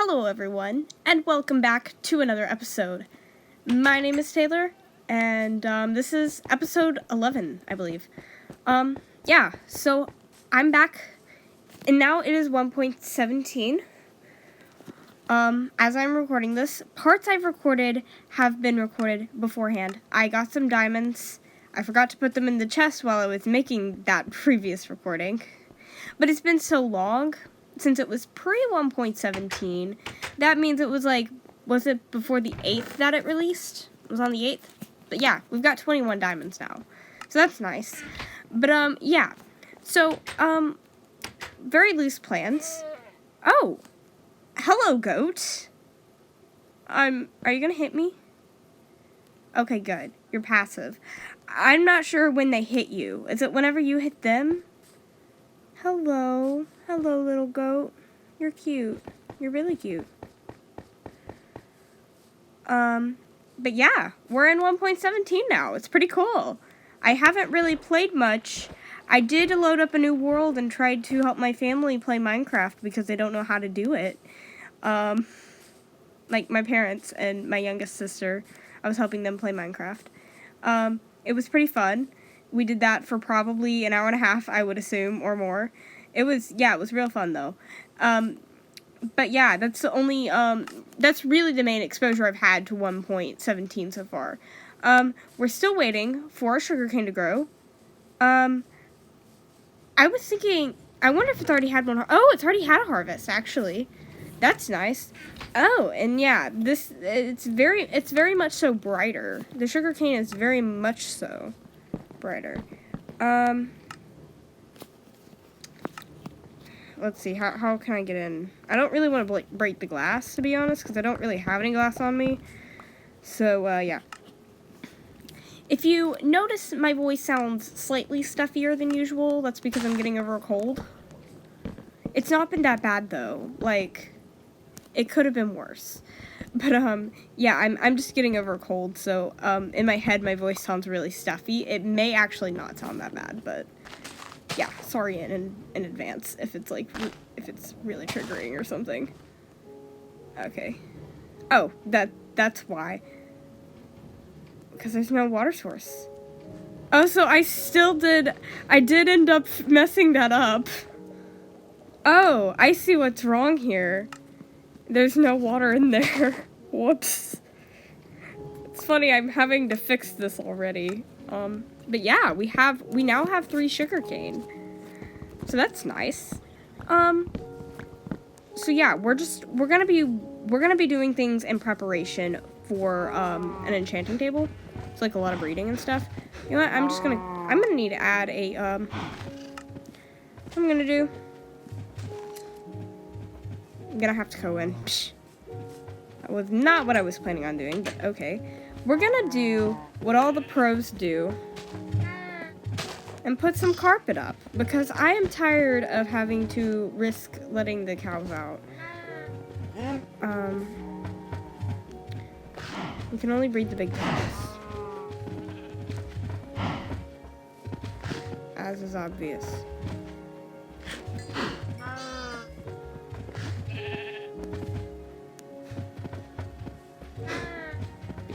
Hello everyone, and welcome back to another episode. My name is Taylor, and this is episode 11, I believe. So I'm back, and now it is 1.17. As I'm recording this, parts I've recorded have been recorded beforehand. I got some diamonds. I forgot to put them in the chest while I was making that previous recording. But it's been so long since it was pre-1.17. That means it was was it before the 8th that it released? It was on the 8th? But yeah, we've got 21 diamonds now. So that's nice. But, yeah. So, very loose plans. Oh! Hello, goat. Are you gonna hit me? Okay, good. You're passive. I'm not sure when they hit you. Is it whenever you hit them? Hello. Hello, little goat. You're cute. You're really cute. But yeah, we're in 1.17 now. It's pretty cool. I haven't really played much. I did load up a new world and tried to help my family play Minecraft because they don't know how to do it. Like my parents and my youngest sister, I was helping them play Minecraft. It was pretty fun. We did that for probably an hour and a half, I would assume, or more. It was real fun though. But yeah, that's the only, that's really the main exposure I've had to 1.17 so far. We're still waiting for our sugarcane to grow. I was thinking, I wonder if it's already had one. Oh, it's already had a harvest, actually. That's nice. Oh, and yeah, it's very much so brighter. The sugarcane is very much so brighter. Let's see, how can I get in? I don't really want to break the glass, to be honest, because I don't really have any glass on me. So, yeah. If you notice my voice sounds slightly stuffier than usual, that's because I'm getting over a cold. It's not been that bad, though. Like, it could have been worse. But, yeah, I'm just getting over a cold, so, in my head, my voice sounds really stuffy. It may actually not sound that bad, but yeah, sorry in advance if it's really triggering or something. Okay. Oh, that's why. Because there's no water source. Oh, so I did end up messing that up. Oh, I see what's wrong here. There's no water in there. Whoops. It's funny, I'm having to fix this already. But yeah, we now have 3 sugarcane. So that's nice. So yeah, we're gonna be doing things in preparation for an enchanting table. It's like a lot of breeding and stuff. You know what? I'm gonna need to add a what I'm gonna do. I'm gonna have to go in. Psh. That was not what I was planning on doing, but okay. We're gonna do what all the pros do and put some carpet up, because I am tired of having to risk letting the cows out. We can only breed the big cows, as is obvious.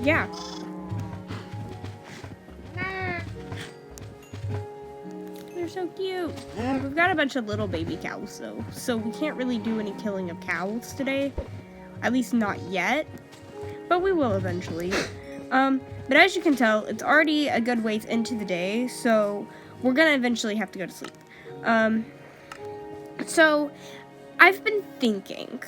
Yeah. They're so cute. We've got a bunch of little baby cows, though, so we can't really do any killing of cows today. At least not yet. But we will eventually. But as you can tell, it's already a good ways into the day, so we're gonna eventually have to go to sleep. So I've been thinking.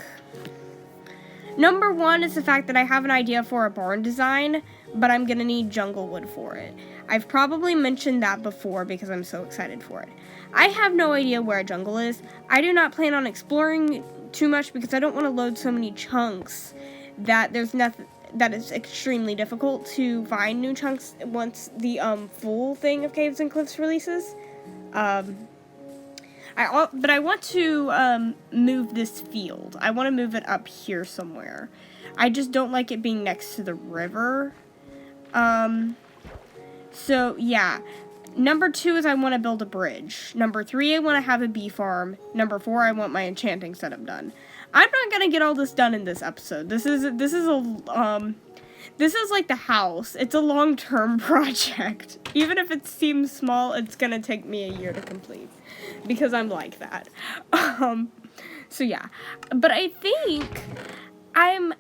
Number 1 is the fact that I have an idea for a barn design, but I'm gonna need jungle wood for it. I've probably mentioned that before because I'm so excited for it. I have no idea where a jungle is. I do not plan on exploring too much because I don't want to load so many chunks that there's nothing that is extremely difficult to find new chunks once the full thing of Caves and Cliffs releases. But I want to move this field. I want to move it up here somewhere. I just don't like it being next to the river. So yeah. Number 2 is I want to build a bridge. Number 3, I want to have a bee farm. Number 4, I want my enchanting setup done. I'm not gonna get all this done in this episode. This is like the house. It's a long-term project. Even if it seems small, it's gonna take me a year to complete. Because I'm like that. So yeah. But I think I'm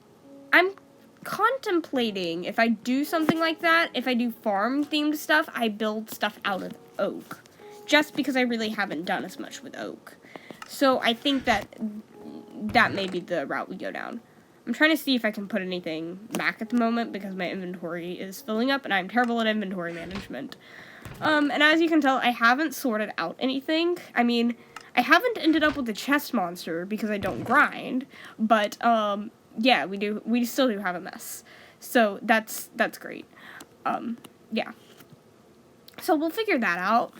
contemplating if I do something like that, if I do farm-themed stuff, I build stuff out of oak. Just because I really haven't done as much with oak. So I think that may be the route we go down. I'm trying to see if I can put anything back at the moment because my inventory is filling up and I'm terrible at inventory management. And as you can tell, I haven't sorted out anything. I mean, I haven't ended up with a chest monster because I don't grind, but, yeah, we still do have a mess. So that's great. Yeah. So we'll figure that out.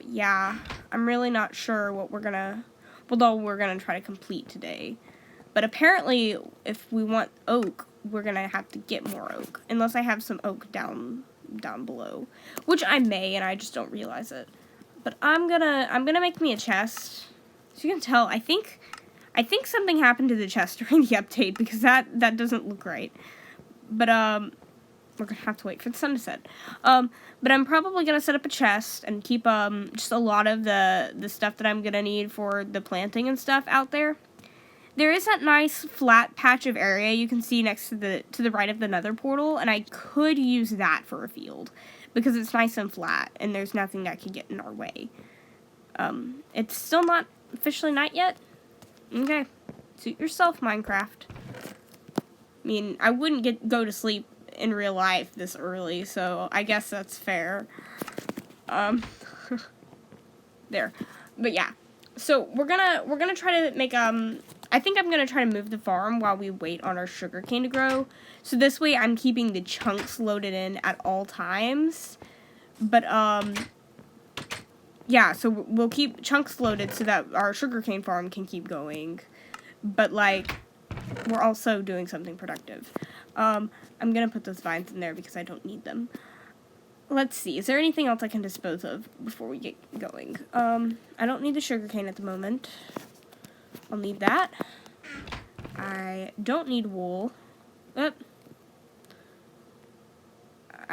Yeah, I'm really not sure what we're gonna try to complete today. But apparently, if we want oak, we're gonna have to get more oak. Unless I have some oak down below. Which I may, and I just don't realize it. But I'm gonna make me a chest. So you can tell, I think something happened to the chest during the update, because that doesn't look right. But, we're gonna have to wait for the sun to set. But I'm probably gonna set up a chest and keep, just a lot of the stuff that I'm gonna need for the planting and stuff out there. There is that nice flat patch of area you can see next to the right of the nether portal, and I could use that for a field, because it's nice and flat, and there's nothing that can get in our way. It's still not officially night yet? Okay. Suit yourself, Minecraft. I mean, I wouldn't go to sleep in real life this early, so I guess that's fair. There. But yeah. So we're gonna try to make, I think I'm gonna try to move the farm while we wait on our sugarcane to grow. So this way I'm keeping the chunks loaded in at all times. But, yeah, so we'll keep chunks loaded so that our sugarcane farm can keep going. But, like, we're also doing something productive. I'm gonna put those vines in there because I don't need them. Let's see, is there anything else I can dispose of before we get going? I don't need the sugarcane at the moment. I'll need that. I don't need wool. I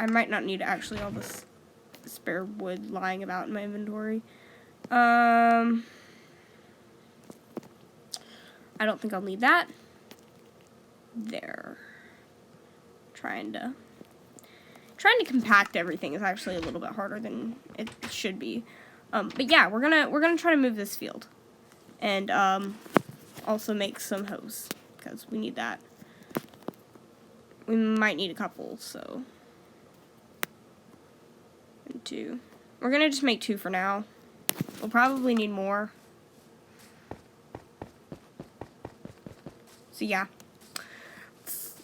might not need actually all this spare wood lying about in my inventory. I don't think I'll need that. There. Trying to compact everything is actually a little bit harder than it should be. But yeah, we're gonna try to move this field. And also make some hose, because we need that. We might need a couple, so. And 2. We're gonna just make 2 for now. We'll probably need more. So yeah.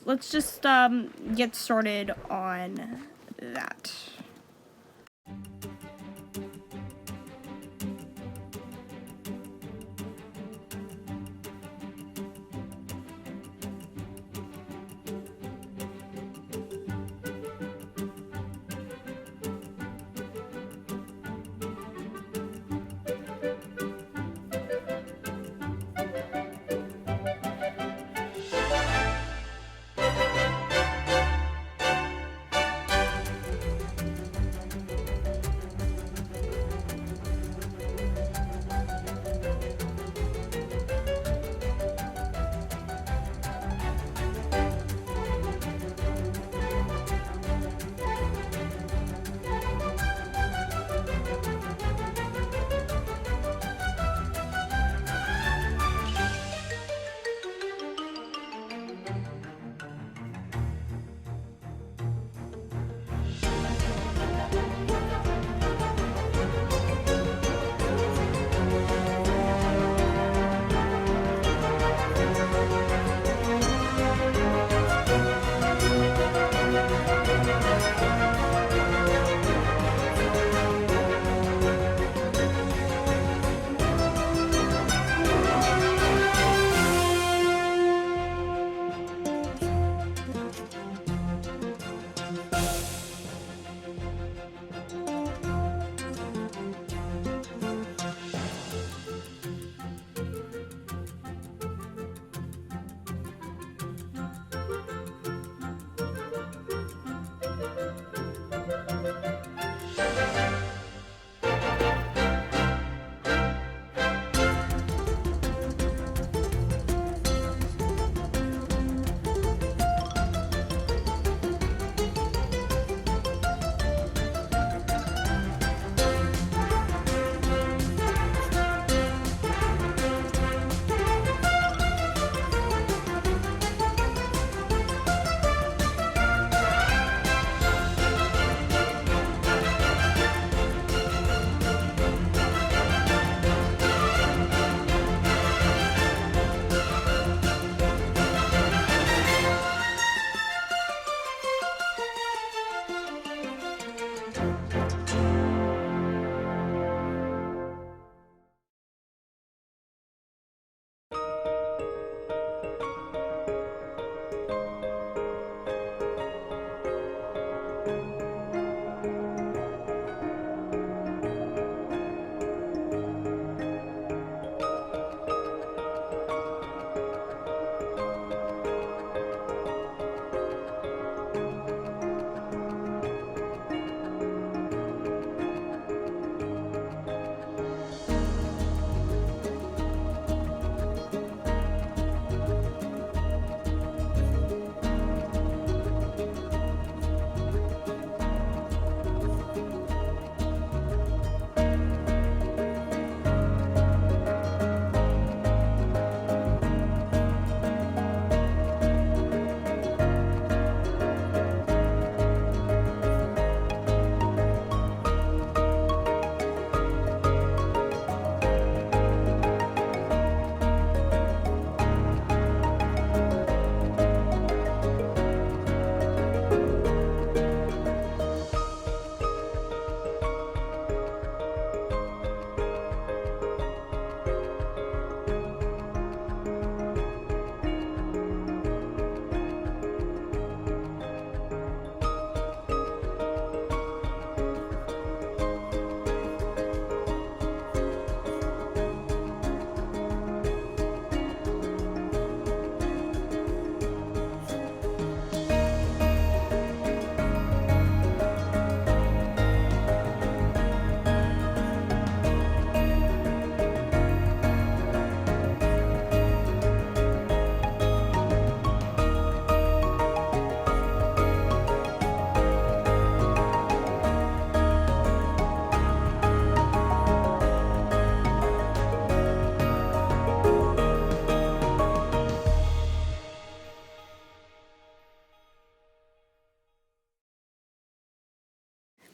Let's just get started on that.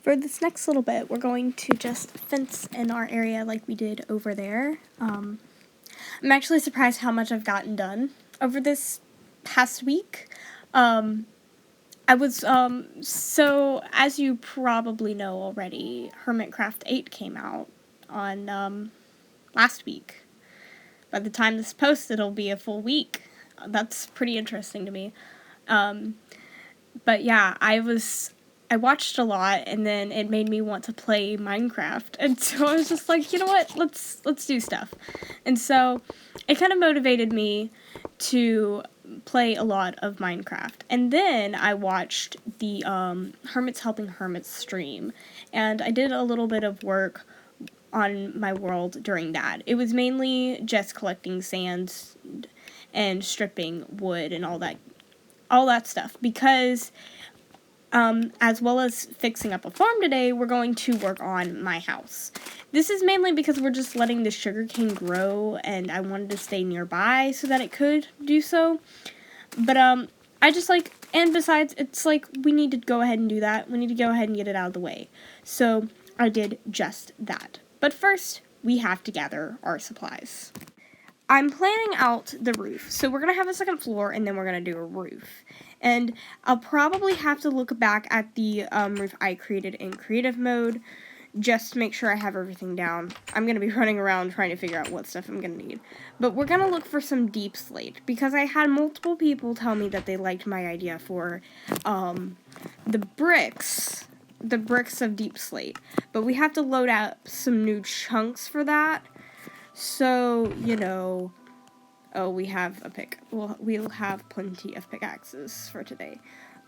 For this next little bit, we're going to just fence in our area like we did over there. I'm actually surprised how much I've gotten done over this past week. So as you probably know already, Hermitcraft 8 came out on, last week. By the time this posts, it'll be a full week. That's pretty interesting to me. But yeah, I watched a lot, and then it made me want to play Minecraft, and so I was just like, you know what, let's do stuff. And so it kind of motivated me to play a lot of Minecraft. And then I watched the Hermits Helping Hermits stream, and I did a little bit of work on my world during that. It was mainly just collecting sands and stripping wood and all that stuff, because as well as fixing up a farm today, we're going to work on my house. This is mainly because we're just letting the sugarcane grow, and I wanted to stay nearby so that it could do so. But I just and besides, it's like we need to go ahead and do that. We need to go ahead and get it out of the way. So I did just that. But first, we have to gather our supplies. I'm planning out the roof. So we're going to have a second floor, and then we're going to do a roof. And I'll probably have to look back at the roof I created in creative mode, just to make sure I have everything down. I'm going to be running around trying to figure out what stuff I'm going to need. But we're going to look for some deep slate, because I had multiple people tell me that they liked my idea for the bricks of deep slate. But we have to load up some new chunks for that. So, you know, oh, we have a pick. We'll have plenty of pickaxes for today.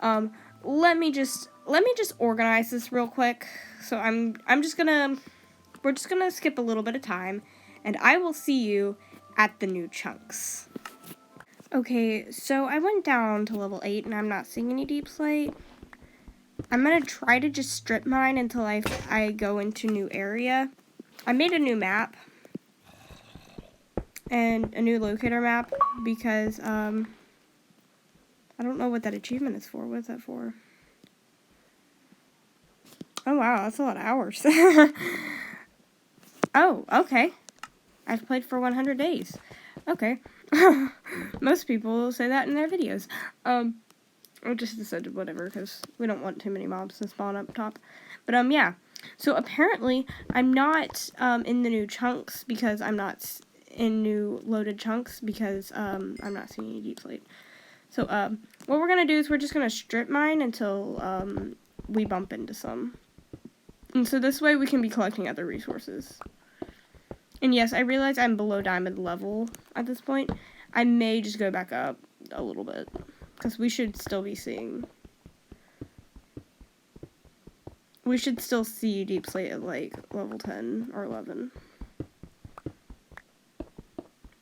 Let me just organize this real quick. So we're just gonna skip a little bit of time, and I will see you at the new chunks. Okay, so I went down to level 8, and I'm not seeing any deep slate. I'm gonna try to just strip mine until I go into new area. I made a new map and a new locator map, because I don't know what that achievement is for. What is that for? Oh wow, that's a lot of hours. Oh, okay. I've played for 100 days. Okay. Most people say that in their videos. I just decided whatever, because we don't want too many mobs to spawn up top. But yeah. So apparently I'm not in the new chunks, because I'm not in new loaded chunks, because I'm not seeing any deep slate. So what we're gonna do is we're just gonna strip mine until we bump into some, and so this way we can be collecting other resources. And yes, I realize I'm below diamond level at this point. I may just go back up a little bit, because we should still see deep slate at like level 10 or 11.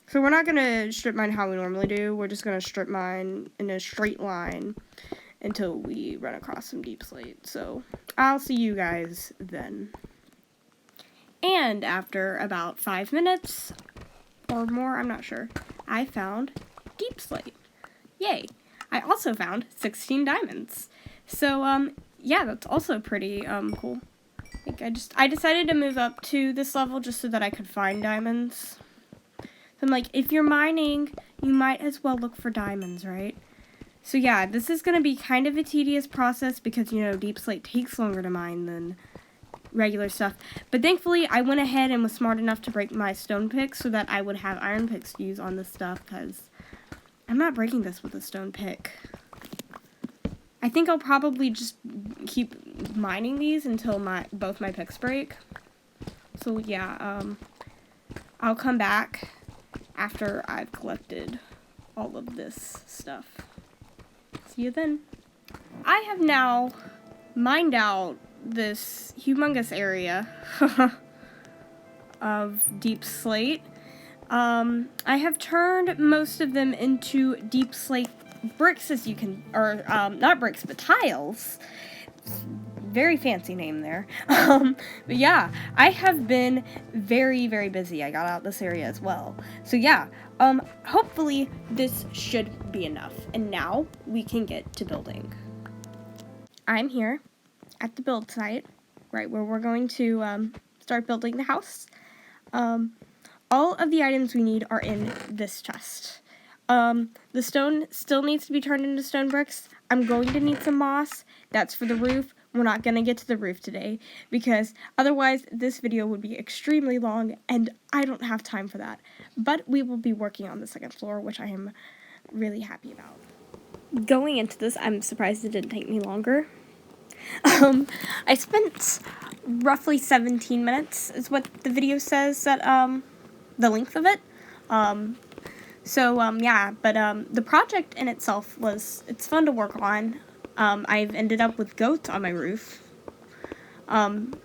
So we're not going to strip mine how we normally do. We're just going to strip mine in a straight line until we run across some deep slate. So I'll see you guys then. And after about 5 minutes or more, I'm not sure, I found deep slate. Yay. I also found 16 diamonds. So yeah, that's also pretty cool. I decided to move up to this level just so that I could find diamonds. I'm like, if you're mining, you might as well look for diamonds, right? So yeah, this is going to be kind of a tedious process, because, you know, deep slate takes longer to mine than regular stuff. But thankfully, I went ahead and was smart enough to break my stone pick so that I would have iron picks to use on this stuff, because I'm not breaking this with a stone pick. I think I'll probably just keep mining these until both my picks break. So yeah, I'll come back after I've collected all of this stuff. See you then. I have now mined out this humongous area of deep slate. I have turned most of them into deep slate bricks, as you can, or not bricks, but tiles. Very fancy name there. But yeah, I have been very, very busy. I got out this area as well. So yeah, hopefully this should be enough. And now we can get to building. I'm here at the build site, right where we're going to start building the house. All of the items we need are in this chest. The stone still needs to be turned into stone bricks. I'm going to need some moss. That's for the roof. We're not going to get to the roof today because otherwise this video would be extremely long and I don't have time for that. But we will be working on the second floor, which I am really happy about. Going into this, I'm surprised it didn't take me longer. I spent roughly 17 minutes is what the video says that, the length of it. Yeah, but the project in itself it's fun to work on. I've ended up with goats on my roof.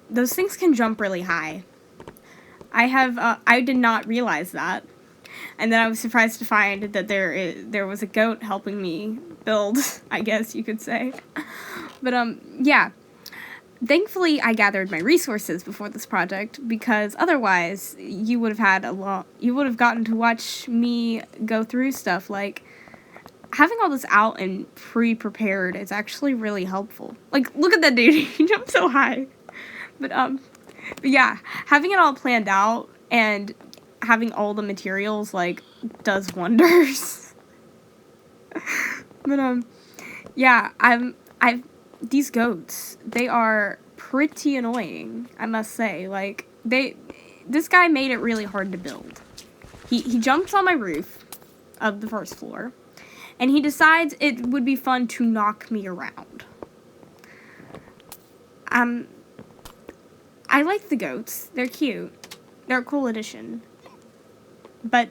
Those things can jump really high. I did not realize that. And then I was surprised to find that there was a goat helping me build, I guess you could say. But, yeah. Thankfully, I gathered my resources before this project, because otherwise, you would have gotten to watch me go through stuff. Like, having all this out and pre-prepared is actually really helpful. Like, look at that dude, he jumped so high. But yeah, having it all planned out and having all the materials, like, does wonders. But, yeah, these goats, they are pretty annoying, I must say. Like, this guy made it really hard to build. He jumps on my roof of the first floor, and he decides it would be fun to knock me around. I like the goats. They're cute. They're a cool addition. But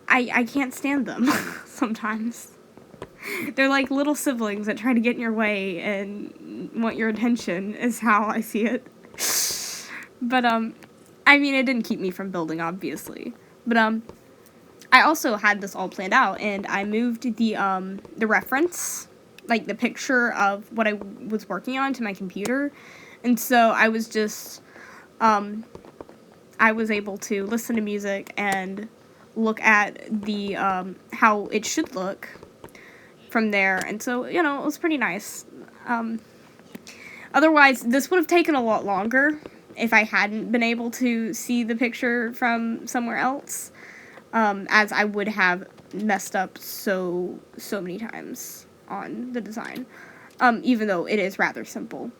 I can't stand them sometimes. They're like little siblings that try to get in your way and want your attention, is how I see it. But, I mean, it didn't keep me from building, obviously. But, I also had this all planned out, and I moved the reference, like the picture of what I was working on, to my computer. And so I was just, I was able to listen to music and look at the, how it should look from there, and so, you know, it was pretty nice. Otherwise, this would have taken a lot longer if I hadn't been able to see the picture from somewhere else, as I would have messed up so many times on the design, even though it is rather simple.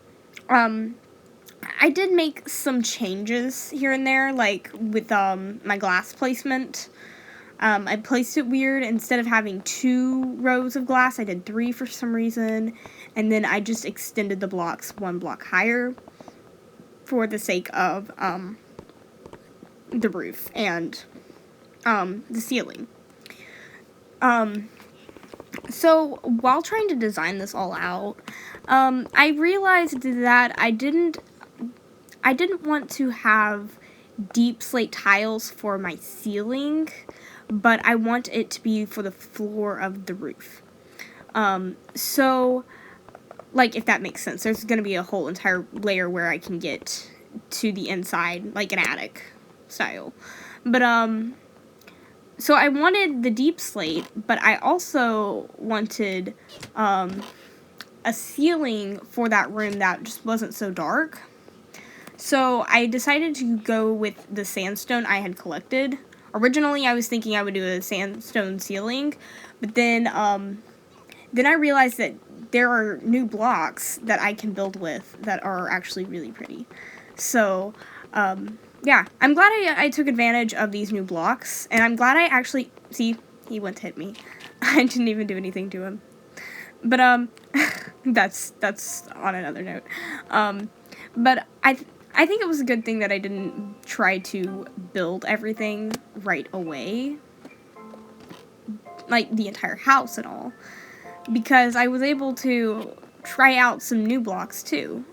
I did make some changes here and there, like with my glass placement. I placed it weird. Instead of having 2 rows of glass, I did 3 for some reason. And then I just extended the blocks 1 block higher for the sake of the roof and the ceiling. So while trying to design this all out, I realized that I didn't want to have deep slate tiles for my ceiling, but I want it to be for the floor of the roof. So, like, if that makes sense, there's going to be a whole entire layer where I can get to the inside, like an attic style. But, so I wanted the deep slate, but I also wanted, a ceiling for that room that just wasn't so dark. So I decided to go with the sandstone I had collected. Originally, I was thinking I would do a sandstone ceiling, but then I realized that there are new blocks that I can build with that are actually really pretty. So, yeah, I'm glad I took advantage of these new blocks, and I'm glad I actually, see, he went to hit me. I didn't even do anything to him. But, that's on another note. But I think it was a good thing that I didn't try to build everything right away, like the entire house and all, because I was able to try out some new blocks too,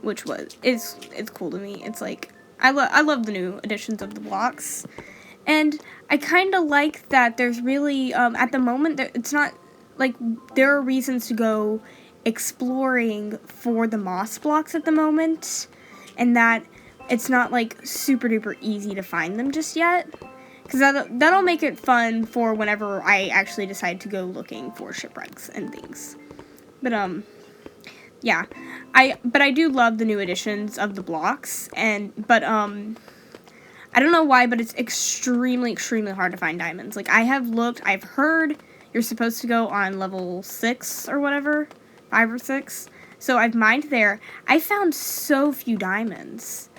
which it's cool to me. It's like, I love the new additions of the blocks, and I kind of like that there's really, at the moment, it's not, like, there are reasons to go exploring for the moss blocks at the moment, and that it's not like super duper easy to find them just yet, because that'll make it fun for whenever I actually decide to go looking for shipwrecks and things. But yeah, but I do love the new additions of the blocks, but I don't know why, but it's extremely, extremely hard to find diamonds. Like, I've heard you're supposed to go on level 6 or whatever, 5 or 6. So I've mined there. I found so few diamonds.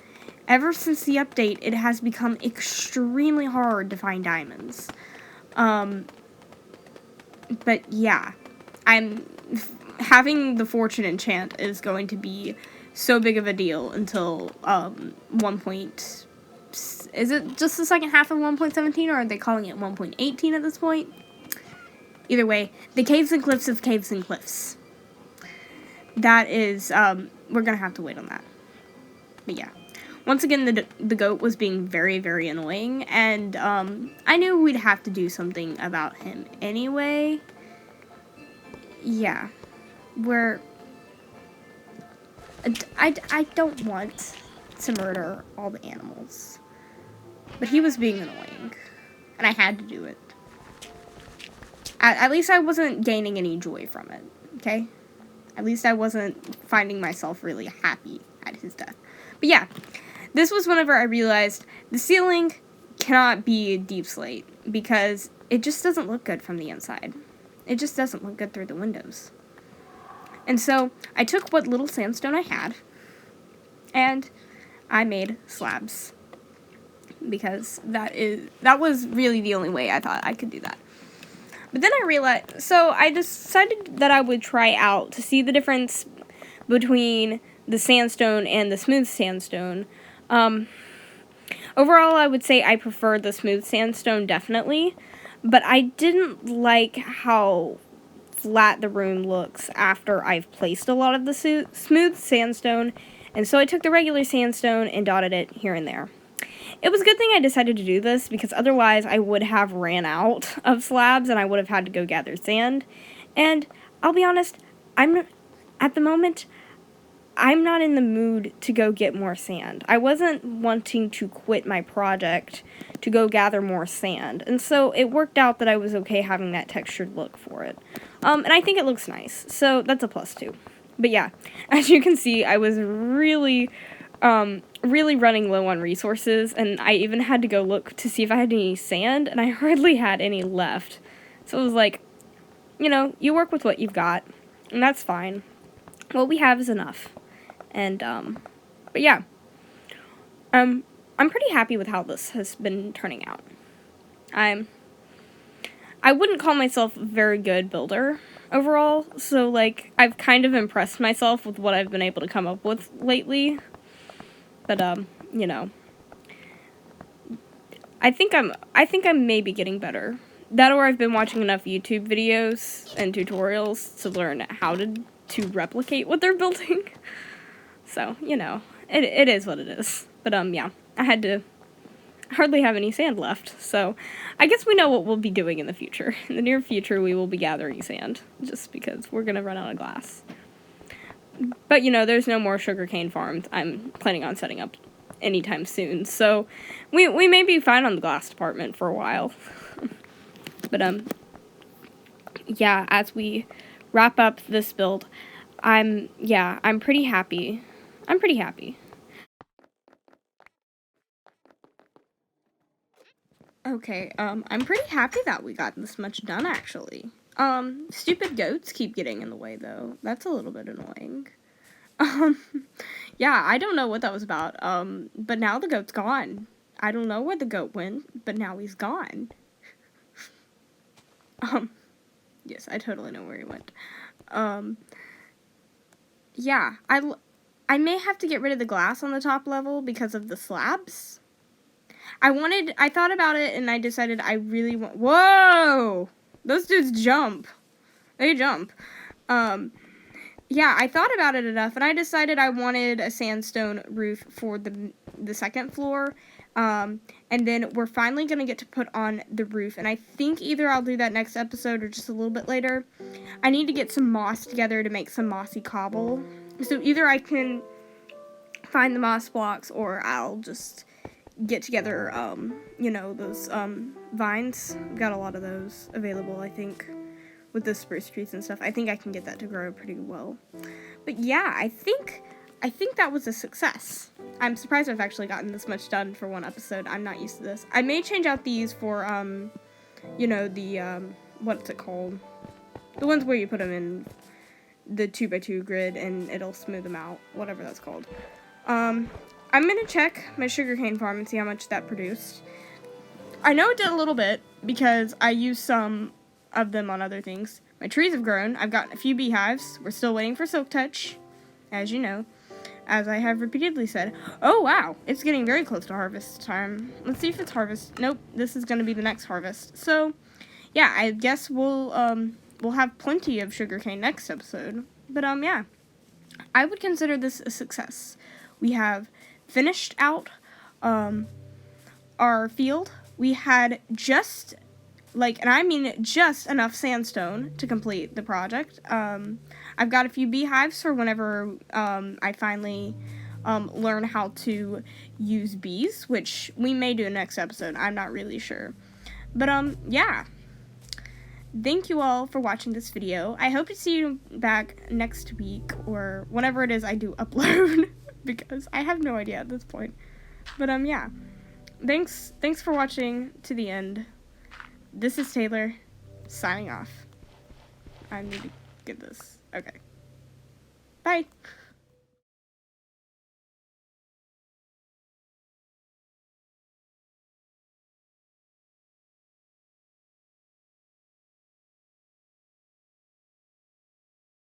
Ever since the update, it has become extremely hard to find diamonds. But yeah, having the fortune enchant is going to be so big of a deal until 1. Is it just the second half of 1.17, or are they calling it 1.18 at this point? Either way, the caves and cliffs of caves and cliffs. That is, we're gonna have to wait on that. But yeah. Once again, the goat was being very, very annoying, and I knew we'd have to do something about him anyway. Yeah. I don't want to murder all the animals. But he was being annoying, and I had to do it. At least I wasn't gaining any joy from it, okay? At least I wasn't finding myself really happy at his death. But yeah, this was whenever I realized the ceiling cannot be deep slate, because it just doesn't look good from the inside. It just doesn't look good through the windows. And so I took what little sandstone I had, and I made slabs. Because that was really the only way I thought I could do that. But then I realized, so I decided that I would try out to see the difference between the sandstone and the smooth sandstone. Overall, I would say I preferred the smooth sandstone, definitely, but I didn't like how flat the room looks after I've placed a lot of the smooth sandstone, and so I took the regular sandstone and dotted it here and there. It was a good thing I decided to do this, because otherwise I would have ran out of slabs and I would have had to go gather sand. And I'll be honest, at the moment, I'm not in the mood to go get more sand. I wasn't wanting to quit my project to go gather more sand. And so it worked out that I was okay having that textured look for it. And I think it looks nice. So that's a plus too. But yeah, as you can see, I was really running low on resources, and I even had to go look to see if I had any sand, and I hardly had any left. So it was like, you work with what you've got, and that's fine. What we have is enough. And, but yeah. I'm pretty happy with how this has been turning out. I wouldn't call myself a very good builder overall, so, like, I've kind of impressed myself with what I've been able to come up with lately. But, I think I'm maybe getting better. That, or I've been watching enough YouTube videos and tutorials to learn how to replicate what they're building. So, it is what it is. But, yeah, I had to hardly have any sand left. So, I guess we know what we'll be doing in the future. In the near future, we will be gathering sand, just because we're gonna run out of glass. But, there's no more sugarcane farms I'm planning on setting up anytime soon. So, we may be fine on the glass department for a while. But, yeah, as we wrap up this build, I'm pretty happy. I'm pretty happy. Okay, I'm pretty happy that we got this much done, actually. Stupid goats keep getting in the way, though. That's a little bit annoying. Yeah, I don't know what that was about, but now the goat's gone. I don't know where the goat went, but now he's gone. Yes, I totally know where he went. Yeah, I may have to get rid of the glass on the top level because of the slabs. I thought about it, and I decided I really want, whoa! Those dudes jump. They jump. Yeah, I thought about it enough, and I decided I wanted a sandstone roof for the second floor, and then we're finally going to get to put on the roof, and I think either I'll do that next episode or just a little bit later. I need to get some moss together to make some mossy cobble, so either I can find the moss blocks, or I'll just get together, those, vines. I've got a lot of those available, I think, with the spruce trees and stuff. I think I can get that to grow pretty well. But yeah, I think that was a success. I'm surprised I've actually gotten this much done for one episode. I'm not used to this. I may change out these for, you know, the, what's it called? The ones where you put them in the 2x2 grid and it'll smooth them out. Whatever that's called. I'm gonna check my sugarcane farm and see how much that produced. I know it did a little bit because I used some of them on other things. My trees have grown. I've gotten a few beehives. We're still waiting for silk touch, as you know, as I have repeatedly said. Oh, wow. It's getting very close to harvest time. Let's see if it's harvest. Nope. This is going to be the next harvest. So, yeah, I guess we'll have plenty of sugarcane next episode. But, yeah. I would consider this a success. We have finished out, our field. We had just, and I mean just enough sandstone to complete the project. I've got a few beehives for whenever I finally learn how to use bees, which we may do next episode. I'm not really sure. But, yeah. Thank you all for watching this video. I hope to see you back next week or whenever it is I do upload because I have no idea at this point. But, yeah. Thanks for watching to the end. This is Taylor, signing off. I need to get this. Okay. Bye.